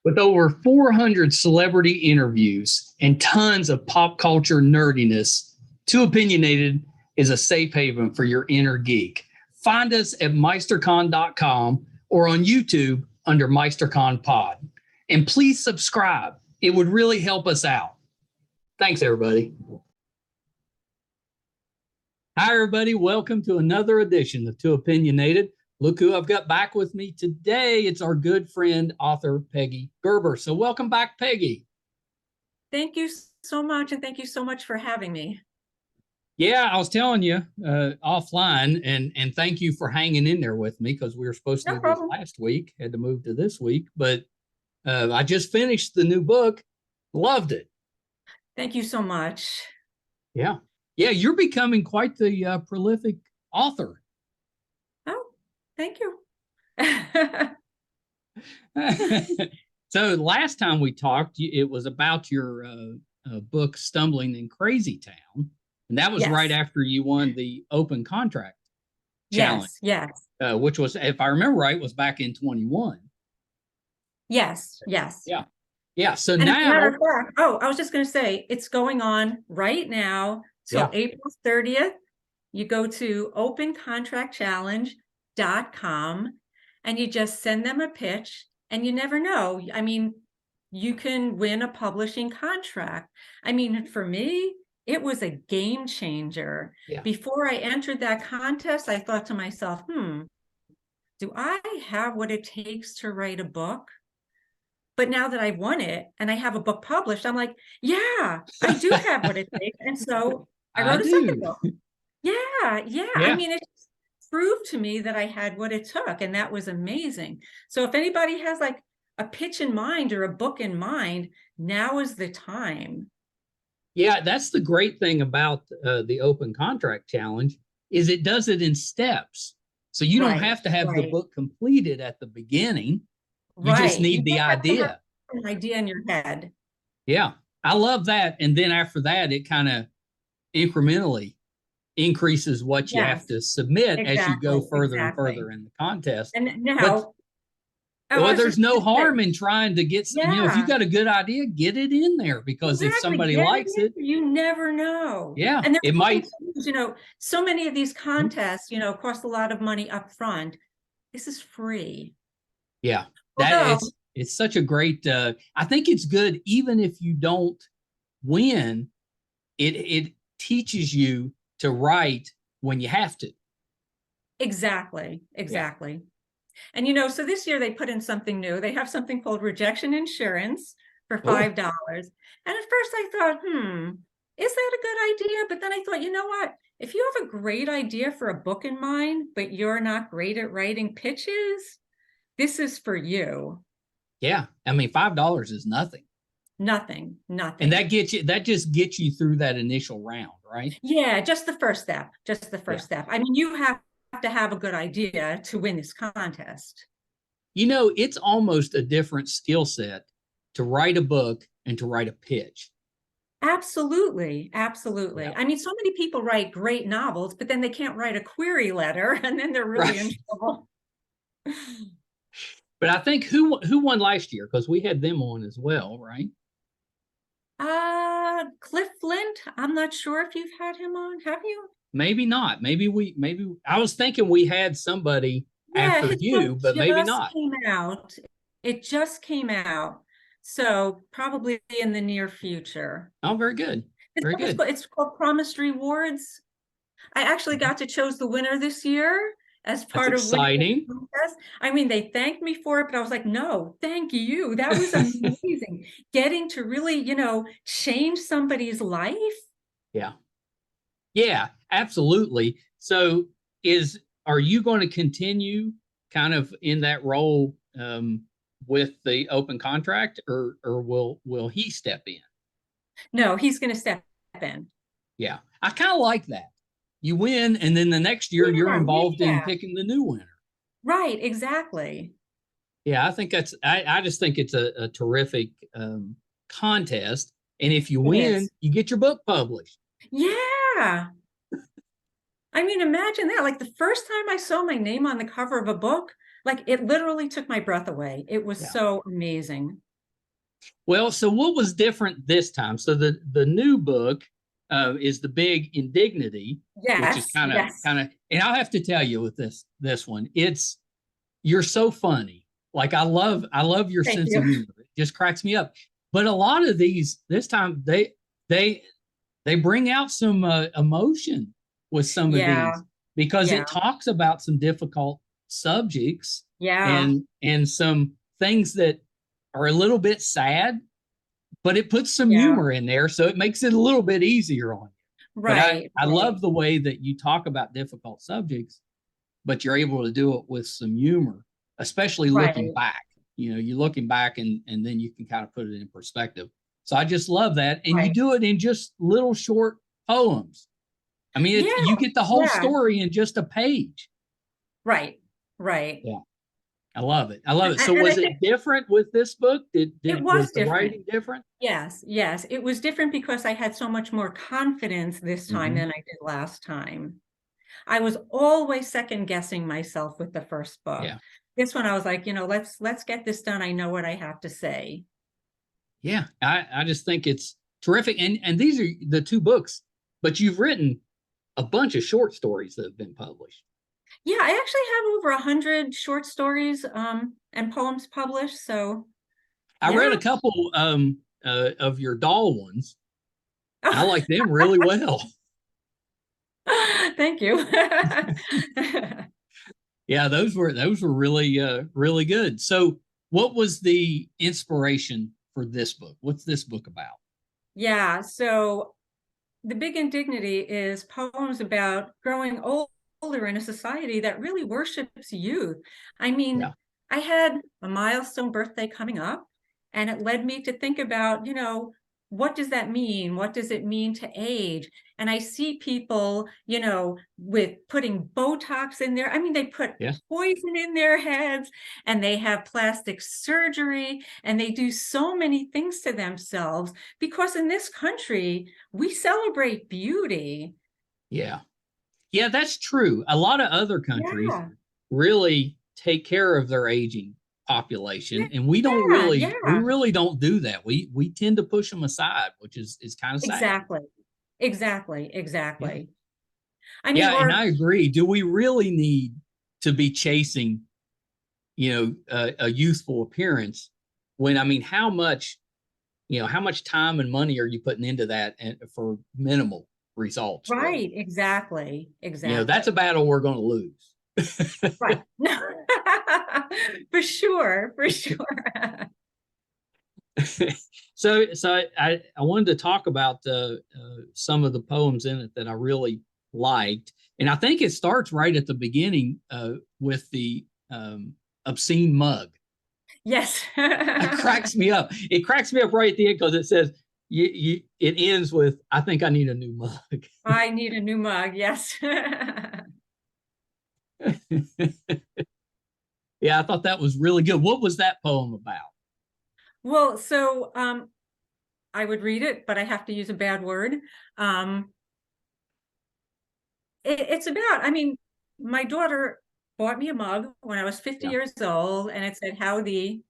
With over 400 celebrity interviews and tons of pop culture nerdiness, Too Opinionated is a safe haven for your inner geek. Find us at meistercon.com or on YouTube under MeisterCon Pod. And please subscribe. It would really help us out. Thanks, everybody. Hi, everybody. Welcome to another edition of Too Opinionated. Look who I've got back with me today. It's our good friend, author Peggy Gerber. So welcome back, Peggy. Thank you so much. And thank you so much for having me. Yeah, I was telling you offline, and thank you for hanging in there with me because we were supposed to do this last week, had to move to this week. But I just finished the new book. Loved it. Thank you so much. Yeah. Yeah, you're becoming quite the prolific author. Oh, thank you. So last time we talked, it was about your book, Stumbling in CrazyTown. And that was right after you won the open contract challenge. Yes. Which was, if I remember right, was back in 21. Yes. Yeah. So and now. As a matter of fact, I was just going to say, it's going on right now. So April 30th, you go to opencontractchallenge.com and you just send them a pitch, and you never know. I mean, you can win a publishing contract. I mean, for me, it was a game changer. Yeah. Before I entered that contest, I thought to myself, do I have what it takes to write a book? But now that I've won it and I have a book published, I'm like, yeah, I do have what it takes. And so I wrote a second book. Yeah. I mean, it proved to me that I had what it took, and that was amazing. So if anybody has like a pitch in mind or a book in mind, now is the time. Yeah, that's the great thing about the open contract challenge is it does it in steps. So you don't have to have the book completed at the beginning. You just need the idea. An idea in your head. Yeah, I love that. And then after that, it kind of incrementally increases what you have to submit as you go further and further in the contest. And now, there's no harm in trying to get, if you got a good idea, get it in there, because if somebody likes it, you never know. Yeah. And it might, so many of these contests, cost a lot of money up front. This is free. Yeah. It's such a great, I think it's good. Even if you don't win, it teaches you to write when you have to. Exactly. Yeah. And, so this year they put in something new. They have something called rejection insurance for $5. And at first I thought, is that a good idea? But then I thought, you know what? If you have a great idea for a book in mind, but you're not great at writing pitches, this is for you. Yeah. I mean, $5 is nothing. Nothing. And that just gets you through that initial round, right? Yeah, just the first step. step. I mean, you have to have a good idea to win this contest. It's almost a different skill set to write a book and to write a pitch. Absolutely. Yeah. I mean, so many people write great novels, but then they can't write a query letter, and then they're really in trouble. But I think who won last year? Because we had them on as well, right? Cliff Flint. I'm not sure if you've had him on. Have you? Maybe not. Maybe I was thinking we had somebody after you, but maybe not. It just came out. So probably in the near future. Oh, very good. It's called Promised Rewards. I actually got to choose the winner this year as part of exciting. I mean, they thanked me for it, but I was like, no, thank you. That was amazing. Getting to really, change somebody's life. Yeah, absolutely. So are you going to continue kind of in that role with the open contract, or will he step in? No, he's going to step in. Yeah, I kind of like that. You win, and then the next year you're involved in picking the new winner. Right, exactly. Yeah, I think I just think it's a terrific contest. And if you win, you get your book published. Yeah. I mean, imagine that. Like the first time I saw my name on the cover of a book, like it literally took my breath away. It was so amazing. Well, so what was different this time? So the new book is the Big Indignity, which is Yes, kind of yes. and I'll have to tell you with this one, it's you're so funny. Like I love your Thank sense you. of humor. It just cracks me up. But a lot of these this time they they bring out some emotion with some of Yeah, these because yeah, it talks about some difficult subjects yeah, and some things that are a little bit sad, but it puts some yeah. humor in there, so it makes it a little bit easier on you. But Right, I right, love the way that you talk about difficult subjects, but you're able to do it with some humor, especially looking right, back. You know, you're looking back and then you can kind of put it in perspective. So I just love that. And you right. do it in just little short poems. I mean, Yeah, you get the whole yeah. story in just a page. Right, right. Yeah. I love it. I love it. So And I was think it different with this book? it Was was the different. writing different? Yes, yes. It was different because I had so much more confidence this time Mm-hmm. than I did last time. I was always second guessing myself with the first book. Yeah. This one I was like, let's get this done. I know what I have to say. Yeah. I just think it's terrific. And these are the two books, but you've written a bunch of short stories that have been published. Yeah, I actually have over 100 short stories and poems published. So I read yeah. a couple of your doll ones. I like them really well. Thank you. Yeah, those were really really good. So, what was the inspiration for this book? What's this book about? Yeah, so The Big Indignity is poems about growing older in a society that really worships youth. I Yeah, mean, I had a milestone birthday coming up, and it led me to think about, what does that mean? What does it mean to age? And I see people, with putting Botox in there. I mean, they put yeah, poison in their heads and they have plastic surgery and they do so many things to themselves because in this country, we celebrate beauty. yeah, yeah. That's true. A lot of other countries Yeah. really take care of their aging population, and Yeah, we yeah, really don't do that. We tend to push them aside, which is kind of sad. exactly. Exactly, Yeah, exactly. I mean, yeah, and or I agree. Do we really need to be chasing, a youthful appearance when I mean, how much time and money are you putting into that and for minimal results, really? right, exactly, That's a exactly. battle we're going to lose. Right. For sure, for sure. So I wanted to talk about some of the poems in it that I really liked, and I think it starts right at the beginning with the obscene mug. Yes. It cracks me up. It cracks me up right at the end because it says it ends with "I think I need a new mug." I need a new mug, yes. Yeah, I thought that was really good. What was that poem about? Well, so I would read it, but I have to use a bad word. Um, it's about, I mean, my daughter bought me a mug when I was 50 Yeah, years old, and it said, "How the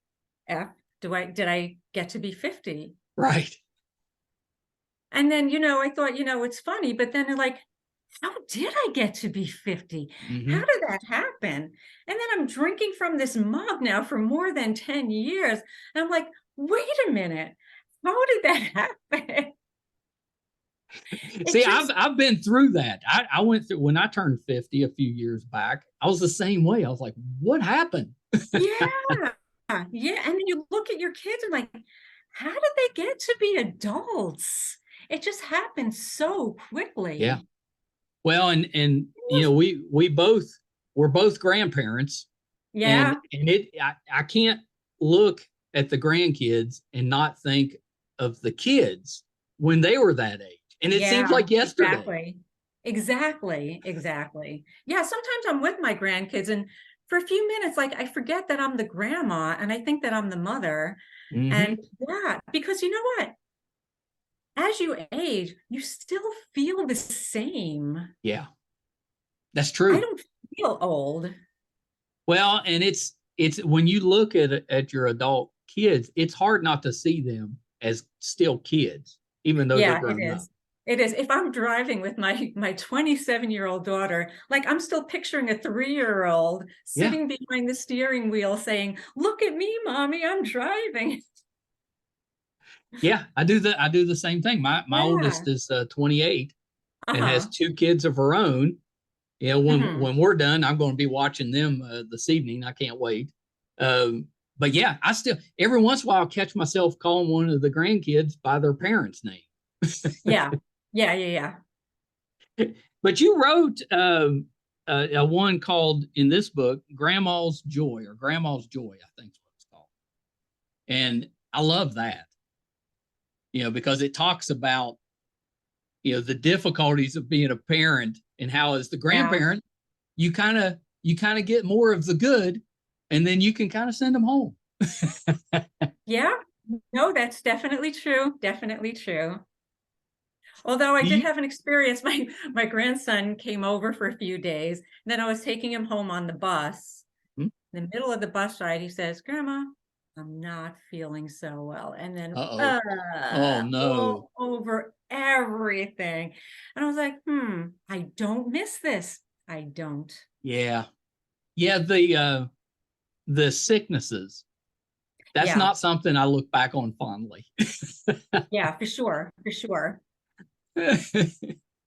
F did I get to be 50?" right. And then, I thought, it's funny, but then like, how did I get to be 50? How Hmm. did that happen? And then I'm drinking from this mug now for more than 10 years. And I'm like, wait a minute. How did that happen? It See, I've just, I've been through that. I went through when I turned 50 a few years back. I was the same way. I was like, what happened? yeah. Yeah. And then you look at your kids and like, how did they get to be adults? It just happened so Yeah. quickly. Well, and we're both grandparents, and Yeah. I can't look at the grandkids and not think of the kids when they were that age. And it seems Yeah, like yesterday. exactly. Exactly, exactly. Yeah, sometimes I'm with my grandkids and for a few minutes, like I forget that I'm the grandma and I think that I'm the mother. And Hmm. yeah, because you know what? As you age, you still feel the same. Yeah, that's I true. don't feel old. Well, and it's when you look at your adult kids, it's hard not to see them as still kids, even though they're Yeah, it grown up. is. It is. If I'm driving with my 27-year-old daughter, like I'm still picturing a 3-year-old Yeah. sitting behind the steering wheel saying, "Look at me, mommy, I'm driving." Yeah, I do the same thing. My Yeah. oldest is 28 and has Uh-huh. 2 kids of her own. You know, Hmm. when we're done, I'm going to be watching them this evening. I can't wait. But yeah, I still every once in a while I'll catch myself calling one of the grandkids by their parents' name. Yeah. Yeah, yeah, But you wrote a one called in this book Grandma's Joy or Grandma's Joy, I think is what it's called. And I love that, because it talks about the difficulties of being a parent and how as the yeah. grandparent you kind of get more of the good and then you can kind of send them home. Yeah. No, that's definitely true. Definitely true. Although I did You, have an experience, my grandson came over for a few days, and then I was taking him home on the bus. hmm? In the middle of the bus ride, he says, "Grandma, I'm not feeling so well." And then Uh-oh. Oh no. all over everything. And I was like, I don't miss this. I don't. Yeah. Yeah, the sicknesses. That's Yeah, not something I look back on fondly. yeah, for sure, for sure.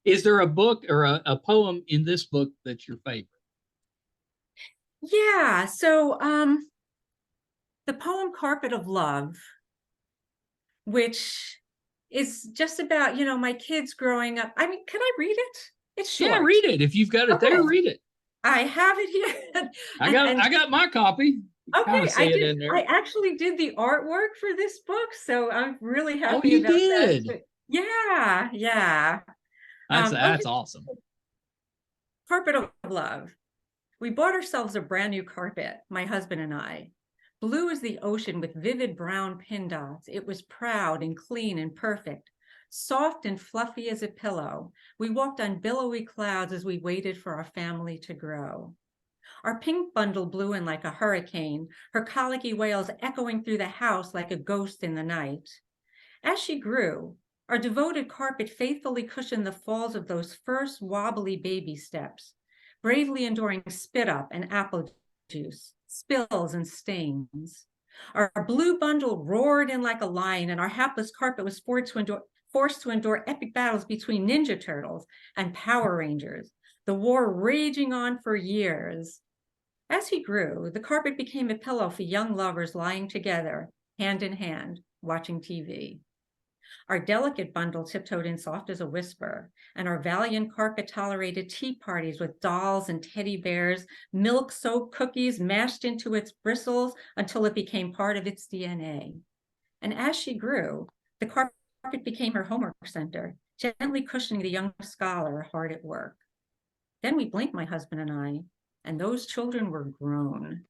Is there a book or a poem in this book that's your favorite? Yeah, so the poem Carpet of Love, which is just about, my kids growing up. I mean, can I read it? It's Yeah, short. read it. If you've got it there, Okay. read it. I have it here. I And got and I got my copy. Kind of okay, see it in there. I actually did the artwork for this book, so I'm really Oh, happy you about that. did. Yeah, yeah. That's Okay, awesome. Carpet of Love. We bought ourselves a brand new carpet, my husband and I. Blue as the ocean with vivid brown pin dots. It was proud and clean and perfect. Soft and fluffy as a pillow. We walked on billowy clouds as we waited for our family to grow. Our pink bundle blew in like a hurricane, her colicky wails echoing through the house like a ghost in the night. As she grew, our devoted carpet faithfully cushioned the falls of those first wobbly baby steps, bravely enduring spit up and apple juice, spills and stains. Our blue bundle roared in like a lion, and our hapless carpet was forced to endure epic battles between Ninja Turtles and Power Rangers, the war raging on for years. As he grew, the carpet became a pillow for young lovers lying together, hand in hand, watching TV. Our delicate bundle tiptoed in soft as a whisper, and our valiant carpet tolerated tea parties with dolls and teddy bears, milk-soaked cookies mashed into its bristles until it became part of its DNA. And as she grew, the carpet became her homework center, gently cushioning the young scholar hard at work. Then we blinked, my husband and I, and those children were grown.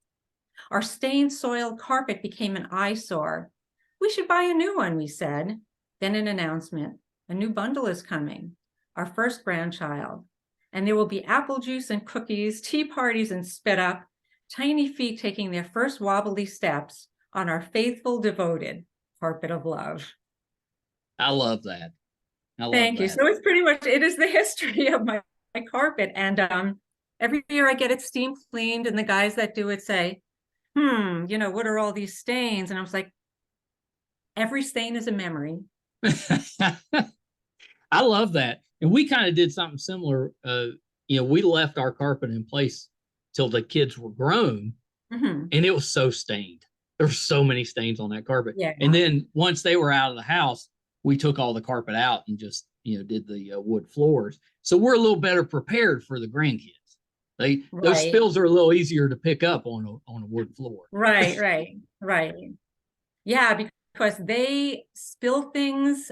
Our stained soiled carpet became an eyesore. We should buy a new one, we said. Then an announcement, a new bundle is coming, our first grandchild. And there will be apple juice and cookies, tea parties and spit up, tiny feet taking their first wobbly steps on our faithful, devoted carpet of love. I love that. I love Thank you. that. So it's pretty much, it is the history of my carpet. And every year I get it steam cleaned, and the guys that do it say, what are all these stains? And I was like, every stain is a memory. I love that. And we kind of did something similar. We left our carpet in place till the kids were grown, and it was so stained. There were so many stains on that carpet. Yeah. And then once they were out of the house, we took all the carpet out and just did the wood floors. So we're a little better prepared for the grandkids. Those Right. spills are a little easier to pick up on a wood floor. Right. Yeah, because they spill things.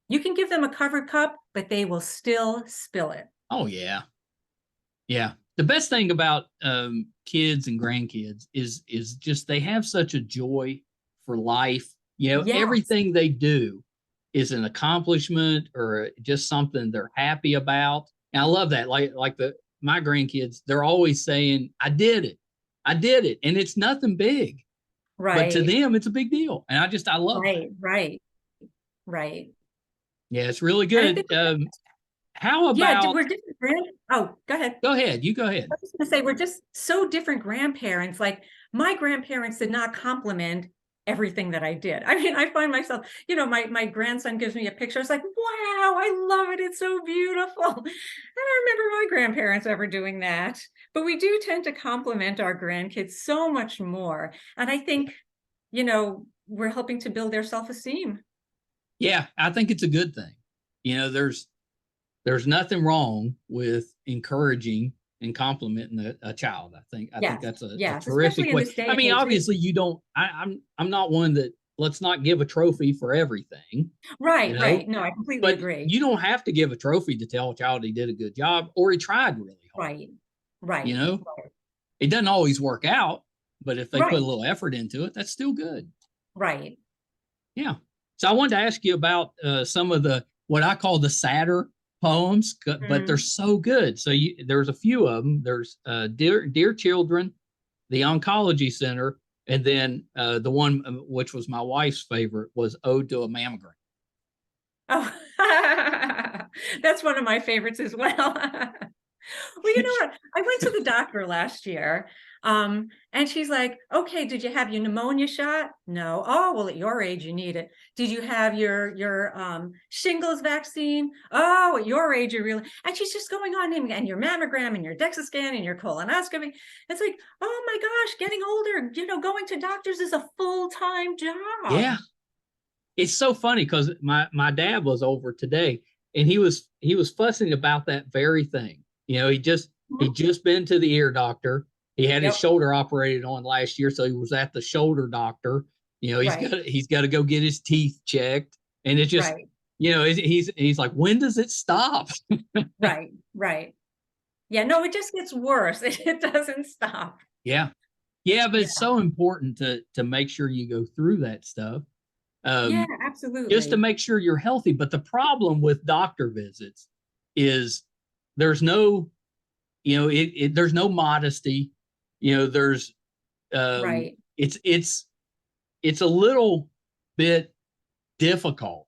You can give them a covered cup, but they will still spill it. Oh yeah. Yeah. The best thing about kids and grandkids is just they have such a joy for life. Yes. Everything they do is an accomplishment or just something they're happy about. And I love that. Like my grandkids, they're always saying, I did it. And it's nothing big. but to Right. them, it's a big deal. And I love that. Right. Right. Yeah, it's really And I good. think, How yeah, about, we're different oh, go ahead. go ahead, you go I ahead. was gonna say, we're just so different grandparents. Like, my grandparents did not compliment everything that I did. I mean, I find myself, my grandson gives me a picture. It's like, wow, I love it. It's so beautiful. I don't remember my grandparents ever doing that. But we do tend to compliment our grandkids so much more. And I think, we're helping to build their self-esteem. Yeah, I think it's a good thing. There's nothing wrong with encouraging and complimenting a child. I think Yes, that's a yes, terrific especially in way. this day I and mean, age. obviously you don't, I'm not one that, let's not give a trophy for everything, you Right, know, right. No, I completely but agree. you don't have to give a trophy to tell a child he did a good job or he tried really hard. Right, You right, know, it doesn't always work out, but if they put a right, little effort into it, that's still good. right. Yeah. So I wanted to ask you about some of the what I call the sadder poems, but they're Mm. so good. So there's a few of them. There's Dear Children, the Oncology Center, and then the one which was my wife's favorite was Ode to a Mammogram. Oh, that's one of my favorites as well. Well, you know what? I went to the doctor last year, and she's like, "Okay, did you have your pneumonia shot? No. Oh, well, at your age, you need it. Did you have your shingles vaccine? Oh, at your age, you really." And she's just going on and your mammogram and your DEXA scan and your colonoscopy. It's like, oh my gosh, getting older. Going to doctors is a full-time Yeah, job. it's so funny because my dad was over today and he was fussing about that very thing. He Mhm. just been to the ear doctor. He had his Yep. shoulder operated on last year, so he was at the shoulder doctor. Right. He's got to go get his teeth checked, and it's just Right. he's like, when does it stop? Right. Right. Yeah, no, it just gets worse. It doesn't stop. Yeah, yeah, but Yeah. it's so important to make sure you go through that stuff. Yeah, Um, just to absolutely. make sure you're healthy. But the problem with doctor visits is there's no, there's no modesty. There's Right. it's a little bit difficult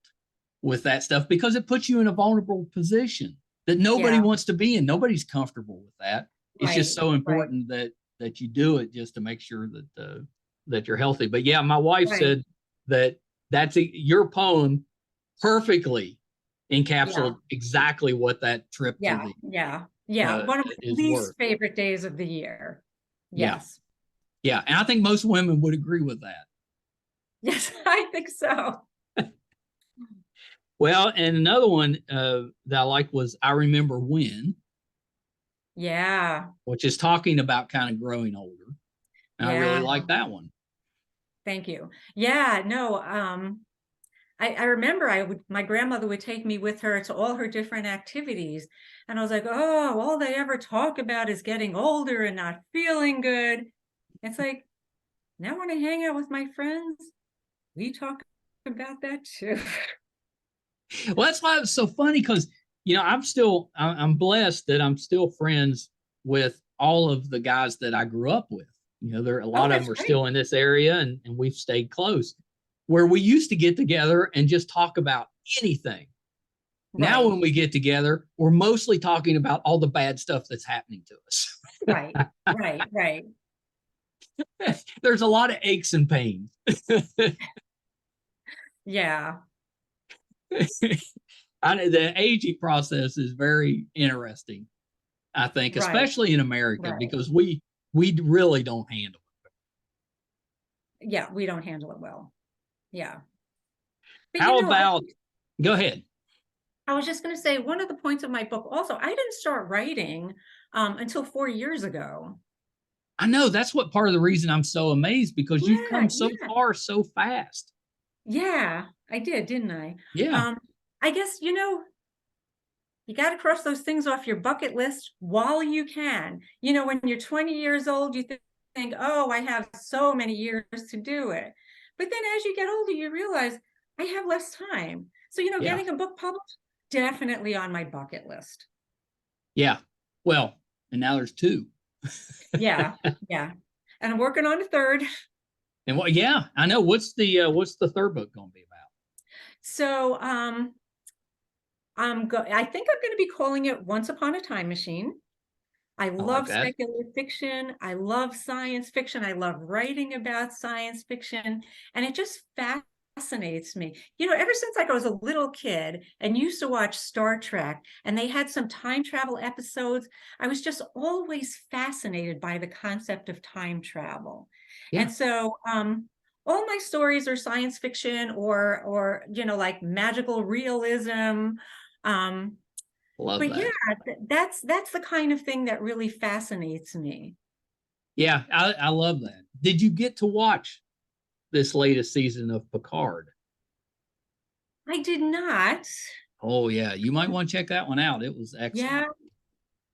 with that stuff because it puts you in a vulnerable position that nobody Yeah. wants to be in. Nobody's comfortable with that. It's just Right. so Right. important that you do it just to make sure that you're healthy. But yeah, my wife Right. said that your poem perfectly Yeah. encapsulated exactly what that trip to Yeah. the Yeah. Yeah. One of my is least worth. favorite days of the year. Yeah, Yes. yeah, and I think most women would agree with that. Yes, I think so. Well, and another one that I like was I Remember When, Yeah. which is talking about kind of growing older. And I really Yeah. like that one. Thank you. Yeah. No, I remember my grandmother would take me with her to all her different activities. And I was like, oh, all they ever talk about is getting older and not feeling good. It's like, now when I hang out with my friends, we talk about that too. Well, that's why it's so funny because I'm blessed that I'm still friends with all of the guys that I grew up with. There a Oh, lot of that's them are great. still in this area, and we've stayed close. Where we used to get together and just talk about anything. Now, Right, when we get together, we're mostly talking about all the bad stuff that's happening to us. right, right, right. There's a lot of aches and pains. Yeah, The aging process is very interesting, I think, right, especially in America, right. because we really don't handle it. Yeah, we don't handle it well. Yeah. But How about, go ahead. I was just going to say one of the points of my book also, I didn't start writing until 4 years ago. I know that's what part of the reason I'm so amazed because you've Yeah, come so yeah, far so fast. yeah. I did, didn't I? Yeah. I guess, you got to cross those things off your bucket list while you can. When you're 20 years old, you think, oh, I have so many years to do it. But then as you get older, you realize I have less time. So, Yeah. getting a book published, definitely on my bucket list. Yeah. Well, and now there's two. Yeah. Yeah. And I'm working on a third. And what? Yeah, I know. What's the third book going to be about? So I think I'm going to be calling it Once Upon a Time Machine. I I like love that. speculative fiction. I love science fiction. I love writing about science fiction. And it just fascinates me. Ever since I was a little kid and used to watch Star Trek, and they had some time travel episodes, I was just always fascinated by the concept of time travel. Yeah, And so all my stories are science fiction or like magical realism. Um, love but yeah, that. that's the kind of thing that really fascinates me. Yeah, I love that. Did you get to watch this latest season of Picard? I did not. Oh yeah, you might want to check that one out. It was excellent. Yeah.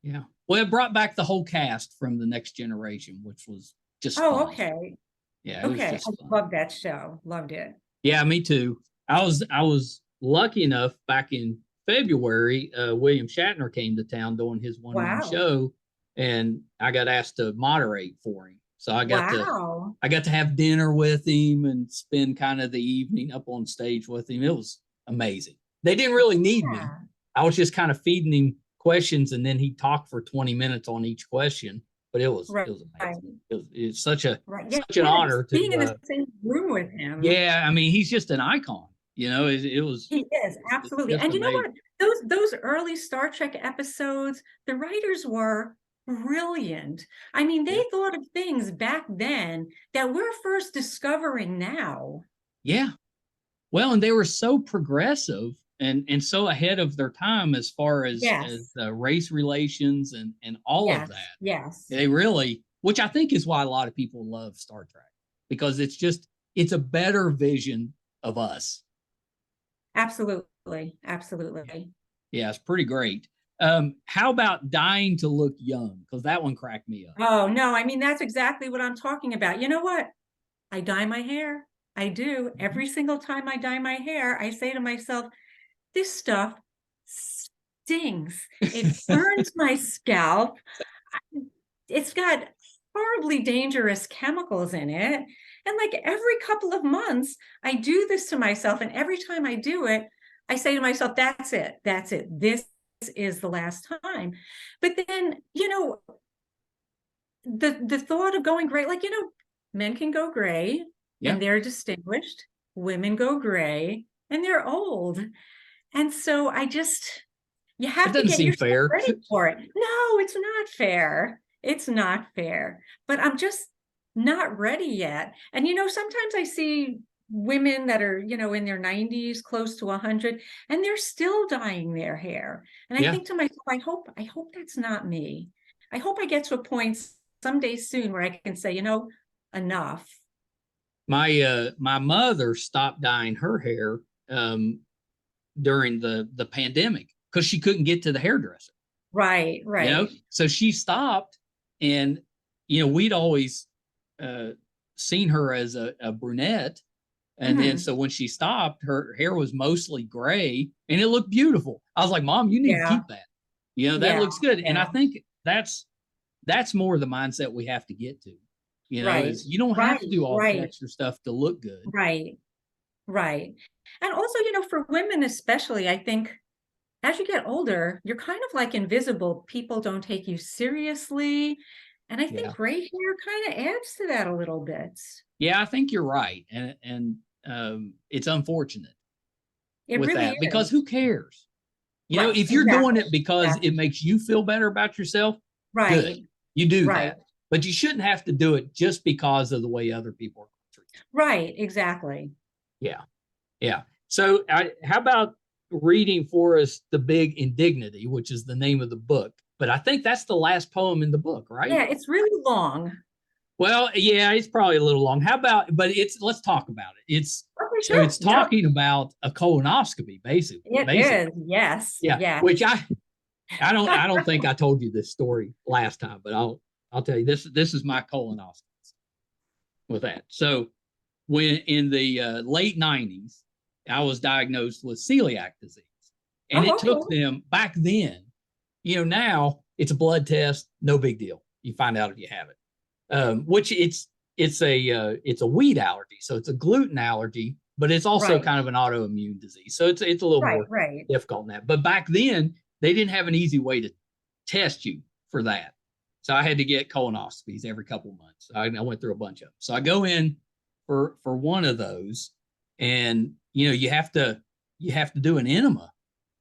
Yeah. Well, it brought back the whole cast from the Next Generation, which was just Oh, fun. okay. Yeah, it was Okay. I just fun. love that show. Loved it. Yeah, me too. I was lucky enough back in February. William Shatner came to town doing his 1 man Wow. show, and I got asked to moderate for him. So Wow. I got to have dinner with him and spend kind of the evening up on stage with him. It was amazing. They didn't really need me. Yeah. I was just kind of feeding him questions, and then he'd talk for 20 minutes on each question. But Right. it was Right. amazing. It's such a Right. such an Yeah. honor Just being in to the same room with him. yeah, I mean, he's just an icon. It was He is, absolutely. just And you know what? amazing. Those early Star Trek episodes, the writers were brilliant. I mean, Yeah, they thought of things back then that we're first discovering now. yeah. Well, and they were so progressive and so ahead of their time as far as Yes. race relations and all of Yes. that. Yes. They really, which I think is why a lot of people love Star Trek because it's a better vision of us. Absolutely. Yeah, Absolutely. yeah, it's pretty great. How about Dying to Look Young? Because that one cracked me up. Oh, no, I mean, that's exactly what I'm talking about. You know what? I dye my hair. I do. Mhm. Every single time I dye my hair, I say to myself, this stuff stings. It burns my scalp. It's got horribly dangerous chemicals in it. And like every couple of months, I do this to myself. And every time I do it, I say to myself, that's it. That's it. This is the last time. But then, the thought of going gray, like, men can go gray Yeah, and they're distinguished. Women go gray and they're old. And so you it have to doesn't get seem yourself fair. ready for it. No, it's not fair. It's not fair. But I'm just not ready yet. And sometimes I see women that are, in their 90s, close to 100, and they're still dyeing their hair. And I Yeah. think to myself, I hope that's not me. I hope I get to a point someday soon where I can say, enough. My mother stopped dyeing her hair during the pandemic because she couldn't get to the hairdresser. Right, right. So she stopped, and we'd always seen her as a brunette, and then Mhm. so when she stopped, her hair was mostly gray, and it looked beautiful. I was like, "Mom, you need to Yeah, keep that. That yeah, looks good." And I yeah. think that's more the mindset we have to get to. Right, Is you don't have right, to do all the right, extra stuff to look good. right, right. And also, for women especially, I think as you get older, you're kind of like invisible. People don't take you seriously. And I Yeah. think gray hair kind of adds to that a little bit. Yeah, I think you're right, and it's unfortunate It with really that because is. who cares? Right, If you're doing exactly. it because Exactly. it makes you feel better about yourself, good, Right, you do right, that, but you shouldn't have to do it just because of the way other people are treated. right, exactly. Yeah, yeah. So, how about reading for us "The Big Indignity," which is the name of the book? But I think that's the last poem in the book, right? Yeah, it's really long. Well, yeah, it's probably a little long. How about, but let's talk about it. Okay, So sure. it's Yep. talking about a colonoscopy, It basically. is. Yes. Yeah. Yes. Which I don't think I told you this story last time, but I'll tell you this is my colonoscopy with that. So when in the late 90s, I was diagnosed with celiac disease. And it Oh, took okay. them back then, now it's a blood test, no big deal. You find out if you have it. Which it's a wheat allergy, so it's a gluten allergy, but it's also Right. kind of an autoimmune disease. So it's a little more Right. difficult than that. But back then, they didn't have an easy way to test you for that. So I had to get colonoscopies every couple of months. I went through a bunch of them. So I go in for one of those, and you have to do an enema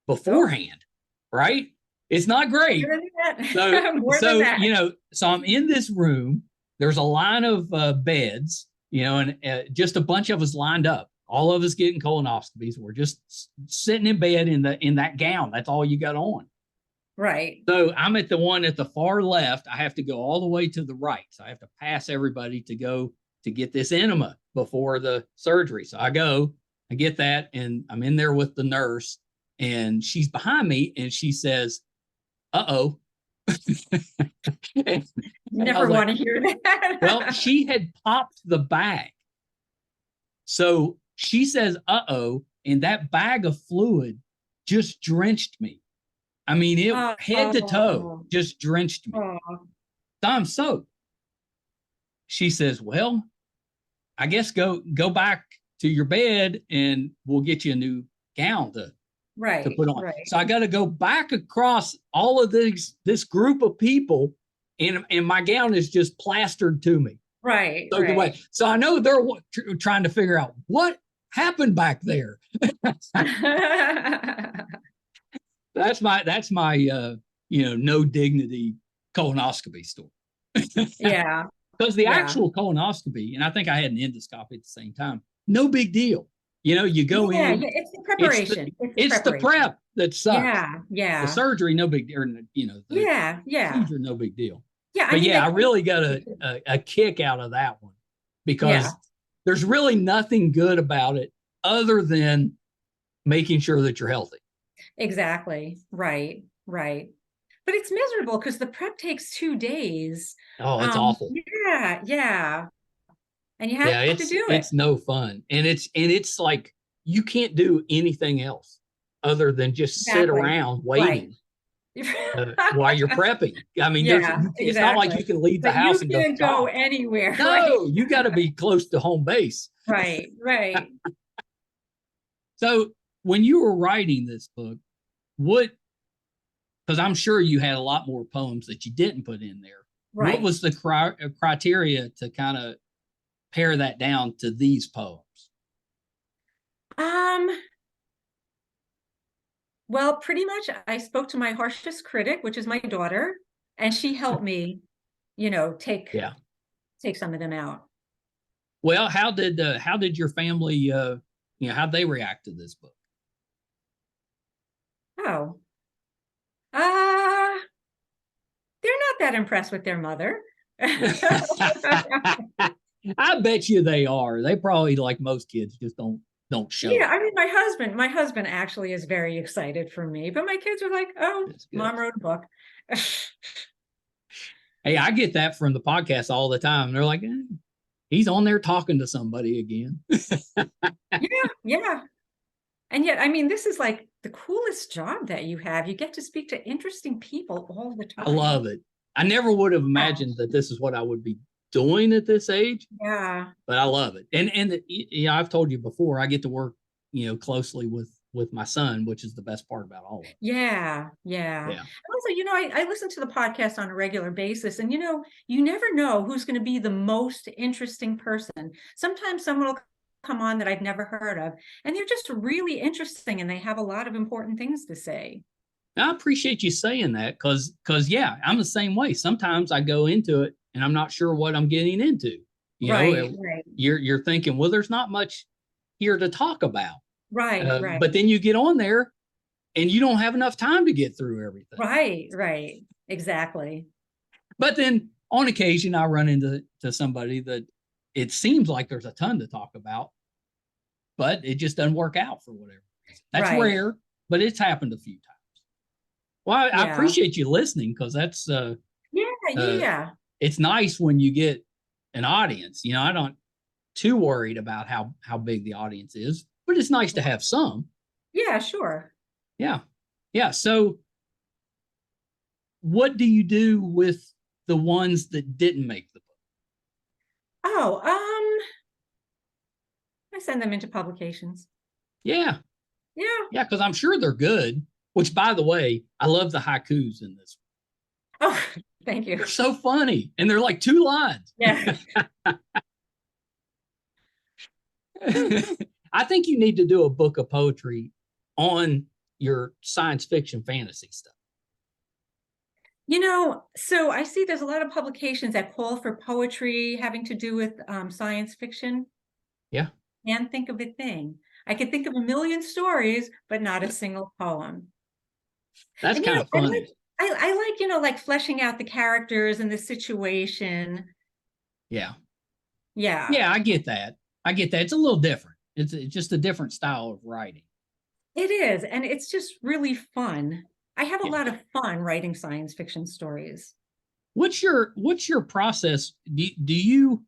beforehand, right? It's not great. So More than that. So I'm in this room. There's a line of beds, and just a bunch of us lined up. All of us getting colonoscopies. We're just sitting in bed in that gown. That's all you got on. Right. So I'm at the one at the far left. I have to go all the way to the right. So I have to pass everybody to go to get this enema before the surgery. So I get that, and I'm in there with the nurse, and she's behind me, and she says, "Uh-oh." You never want to hear that. Well, she had popped the bag. So she says, "Uh-oh," and that bag of fluid just drenched me. I mean, it head to toe just drenched me. So I'm soaked. She says, "Well, I guess go back to your bed and we'll get you a new gown to put on." Right. So I got to go back across all of this group of people, and my gown is just plastered to me. Right. Away. So I know they're trying to figure out what happened back there. That's my no dignity colonoscopy story. Yeah. Because the actual colonoscopy, and I think I had an endoscopy at the same time, no big deal. You go in. Yeah, it's the preparation. It's the prep that sucks. Yeah. The surgery, no big deal. Yeah. Procedure, no big deal. Yeah, but I really got a kick out of that one, because there's really nothing good about it other than making sure that you're healthy. Exactly. Right. But it's miserable because the prep takes 2 days. Oh, it's awful. Yeah. And you have to do it. It's no fun. And it's like you can't do anything else other than just sit around waiting while you're prepping. I mean, it's not like you can leave the house and go. You can't go anywhere. No, you got to be close to home base. Right. So when you were writing this book, because I'm sure you had a lot more poems that you didn't put in there. Right. What was the criteria to kind of pare that down to these poems? Well, pretty much I spoke to my harshest critic, which is my daughter, and she helped me, take some of them out. Well, how did your family, how'd they react to this book? Oh, they're not that impressed with their mother. I bet you they are. They probably, like most kids, just don't show. Yeah, I mean, my husband actually is very excited for me, but my kids are like, "Oh, Mom wrote a book." Hey, I get that from the podcast all the time. They're like, he's on there talking to somebody again. Yeah. And yet, I mean, this is like the coolest job that you have. You get to speak to interesting people all the time. I love it. I never would have imagined that this is what I would be doing at this age. Yeah. But I love it. And I've told you before, I get to work, closely with my son, which is the best part about all of it. Yeah. Also, I listen to the podcast on a regular basis, and you never know who's going to be the most interesting person. Sometimes someone will come on that I've never heard of, and they're just really interesting, and they have a lot of important things to say. I appreciate you saying that, because I'm the same way. Sometimes I go into it and I'm not sure what I'm getting into. Right. You're thinking, well, there's not much here to talk about. Right. But then you get on there and you don't have enough time to get through everything. Right. Exactly. But then on occasion, I run into somebody that it seems like there's a ton to talk about, but it just doesn't work out for whatever reason. That's rare, but it's happened a few times. Well, I appreciate you listening, because that's it's nice when you get an audience. I'm not too worried about how big the audience is, but it's nice to have some. Yeah, sure. Yeah. So what do you do with the ones that didn't make the book? Oh, I send them into publications. Yeah. Yeah. Yeah, because I'm sure they're good. Which, by the way, I love the haikus in this. Oh, thank you. They're so funny, and they're like 2 lines. Yeah. I think you need to do a book of poetry on your science fiction fantasy stuff. So I see there's a lot of publications that call for poetry having to do with science fiction. Yeah. Can't think of a thing. I could think of a million stories, but not a single poem. That's And kind of funny. I like, like fleshing out the characters and the situation. Yeah. Yeah. Yeah, I get that. It's a little different. It's just a different style of writing. It is, and it's just really fun. I have a Yeah. lot of fun writing science fiction stories. What's your process? Do you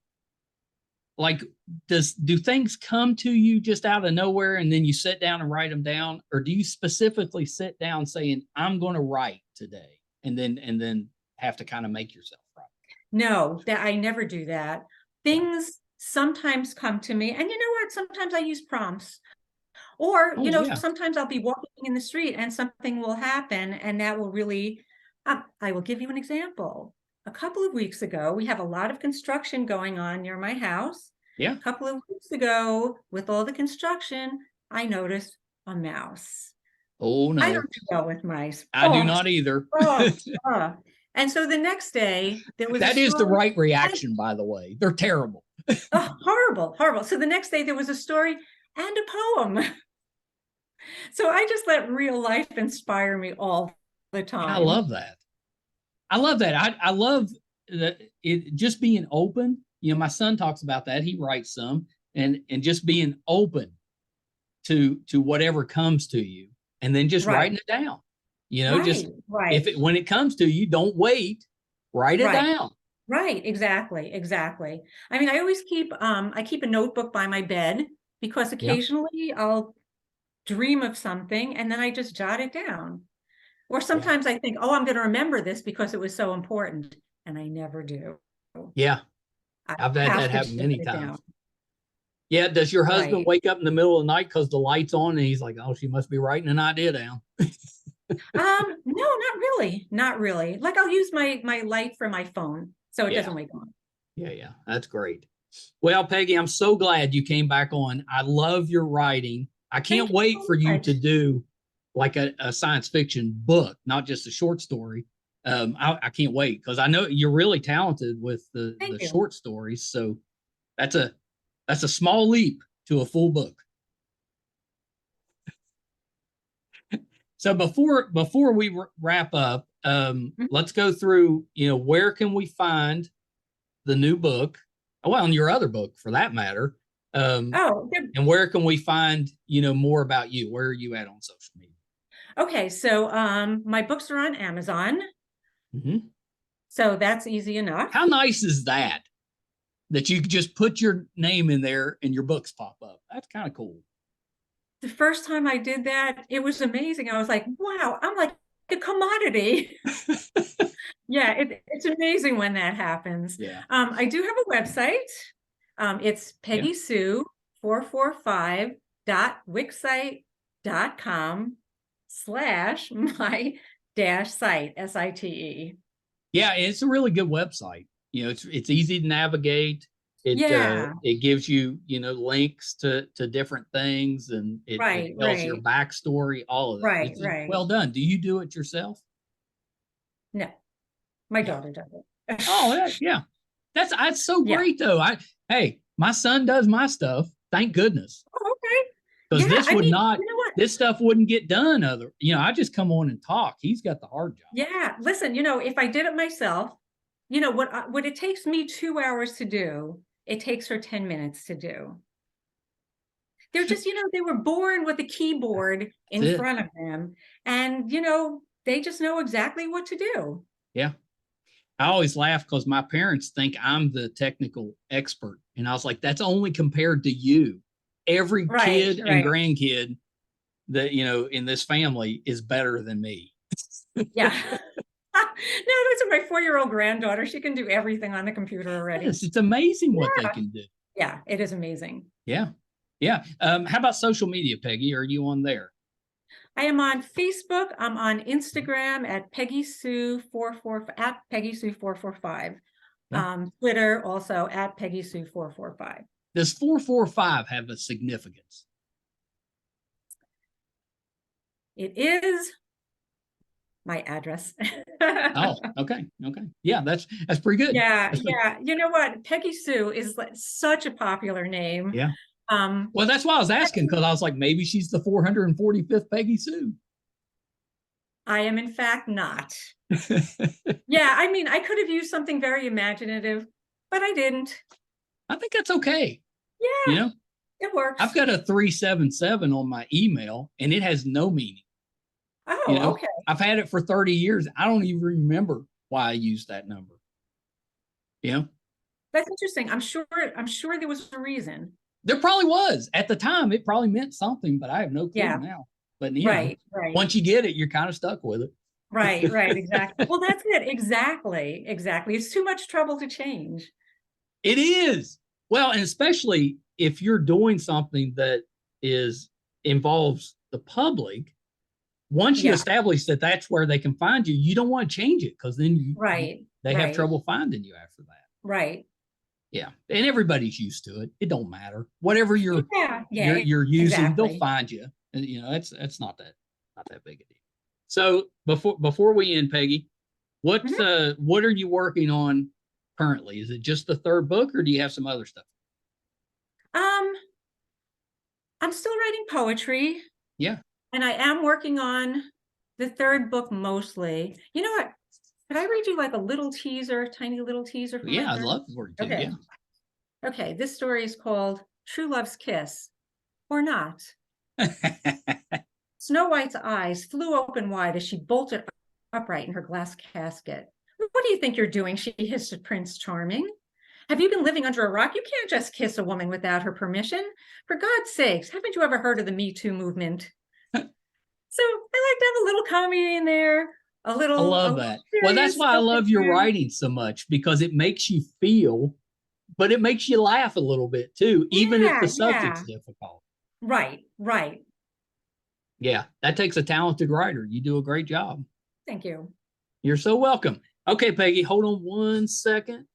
like do things come to you just out of nowhere and then you sit down and write them down, or do you specifically sit down saying I'm going to write today and then have to kind of make yourself write? No, that I never do that. Things sometimes come to me, and you know what? Sometimes I use prompts. Or, Oh, yeah. sometimes I'll be walking in the street and something will happen, and that will really, I will give you an example. A couple of weeks ago, we have a lot of construction going on near my house. Yeah. A couple of weeks ago, with all the construction, I noticed a mouse. Oh, no. I don't do well with mice. I do not either. And so the next day, there was That is the right reaction, by the way. They're terrible. Oh, horrible, horrible. So the next day, there was a story and a poem. So I just let real life inspire me all the time. I love that. I love that it just being open. My son talks about that. He writes some and just being open to whatever comes to you and then just writing it down. When it comes to you, don't wait, write it down. Right, exactly. I mean, I always keep a notebook by my bed because occasionally I'll dream of something and then I just jot it down. Or sometimes I think, oh, I'm going to remember this because it was so important, and I never do. Yeah, I've had that happen many times. Down. Yeah, does your husband wake up in the middle of the night because the light's on and he's like, oh, she must be writing an idea down? No, not really. Like I'll use my light for my phone so it doesn't wake on. Yeah, that's great. Well, Peggy, I'm so glad you came back on. I love your writing. I can't wait for you to do like a science fiction book, not just a short story. I can't wait because I know you're really talented with the short stories. So that's a small leap to a full book. So before we wrap up, let's go through, where can we find the new book? Well, and your other book for that matter. And where can we find, more about you? Where are you at on social media? Okay, so my books are on Amazon. Mm-hmm. So that's easy enough. How nice is that? That you just put your name in there and your books pop up. That's kind of cool. The first time I did that, it was amazing. I was like, wow, I'm like a commodity. Yeah, it's amazing when that happens. Yeah. I do have a website. It's Peggy Sue 445.wixsite.com/my-site, SITE. Yeah, it's a really good website. It's easy to navigate. It gives you, links to different things, and it tells your backstory, all of that. It's well done. Do you do it yourself? No, my daughter does it. Oh, yeah. That's so great though. My son does my stuff. Thank goodness. Oh, okay. Because this stuff wouldn't get done I just come on and talk. He's got the hard job. Yeah. Listen, if I did it myself, what it takes me 2 hours to do, it takes her 10 minutes to do. They're just, they were born with a keyboard in front of them, and, they just know exactly what to do. Yeah. I always laugh because my parents think I'm the technical expert. And I was like, that's only compared to you. Every kid and grandkid that, in this family is better than me. Yeah. That's my 4-year-old granddaughter. She can do everything on the computer already. Yes, it's amazing what they can do. Yeah, it is amazing. Yeah. Yeah. How about social media, Peggy? Are you on there? I am on Facebook. I'm on Instagram at Peggy Sue 44 at Peggy Sue 445. Yeah. Twitter also at Peggy Sue 445. Does 445 have a significance? It is my address. Oh, okay. Okay. Yeah, that's pretty good. Yeah, That's yeah. You know what? Peggy Sue is like such a popular name. Yeah. Well, that's why I was asking, because I was like, maybe she's the 445th Peggy Sue. I am, in fact, not. Yeah, I mean, I could have used something very imaginative, but I didn't. I think that's okay. Yeah, You know, it works. I've got a 377 on my email and it has no meaning. Oh, You know, okay. I've had it for 30 years. I don't even remember why I used that number. You know, That's interesting. I'm sure there was a reason. there probably was at the time. It probably meant something, but I have no clue Yeah. now. But you know, Right. once you get it, you're kind of stuck with it. Right, exactly. Well, that's it. Exactly. It's too much trouble to change. It is. Well, and especially if you're doing something that involves the public, once you establish that that's where they can find you, you don't want to change it, because then they have trouble finding you after that. Right. Yeah. And everybody's used to it. It don't matter. Whatever you're using, exactly. they'll find you. And you know, it's not that big a deal. So before we end, Peggy, what are you working on currently? Is it just the third book, or do you have some other stuff? I'm still writing poetry. Yeah. And I am working on the third book mostly. You know what? Could I read you like a little teaser, tiny little teaser from Yeah, my I'd love for you to. Okay. Yeah. Okay, this story is called True Love's Kiss, or Not. Snow White's eyes flew open wide as she bolted upright in her glass casket. What do you think you're doing? She hissed at Prince Charming. Have you been living under a rock? You can't just kiss a woman without her permission. For God's sakes, haven't you ever heard of the Me Too movement? So I like to have a little comedy in there. I love that. Well, that's why I love your writing so much, because it makes you feel, but it makes you laugh a little bit too, even if the subject's difficult. Right. Yeah, that takes a talented writer. You do a great job. Thank you. You're so welcome. Okay, Peggy, hold on one second.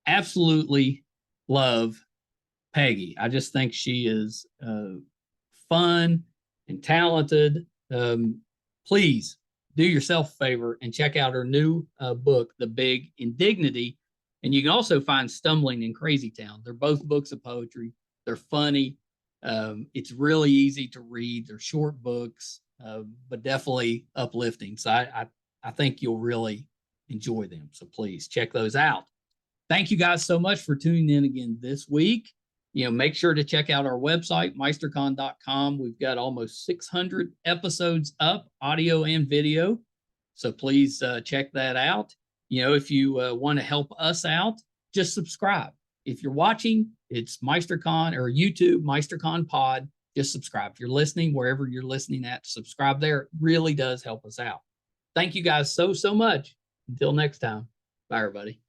Absolutely love Peggy. I just think she is fun and talented. Please do yourself a favor and check out her new book, The Big Indignity. And you can also find Stumbling in CrazyTown. They're both books of poetry. They're funny. It's really easy to read. They're short books, but definitely uplifting. So I think you'll really enjoy them. So please check those out. Thank you guys so much for tuning in again this week. You know, make sure to check out our website, meistercon.com. We've got almost 600 episodes up, audio and video. So please check that out. You know, if you want to help us out, just subscribe. If you're watching, it's MeisterCon or YouTube, MeisterCon Pod. Just subscribe. If you're listening, wherever you're listening at, subscribe there. It really does help us out. Thank you guys so much. Until next time. Bye, everybody.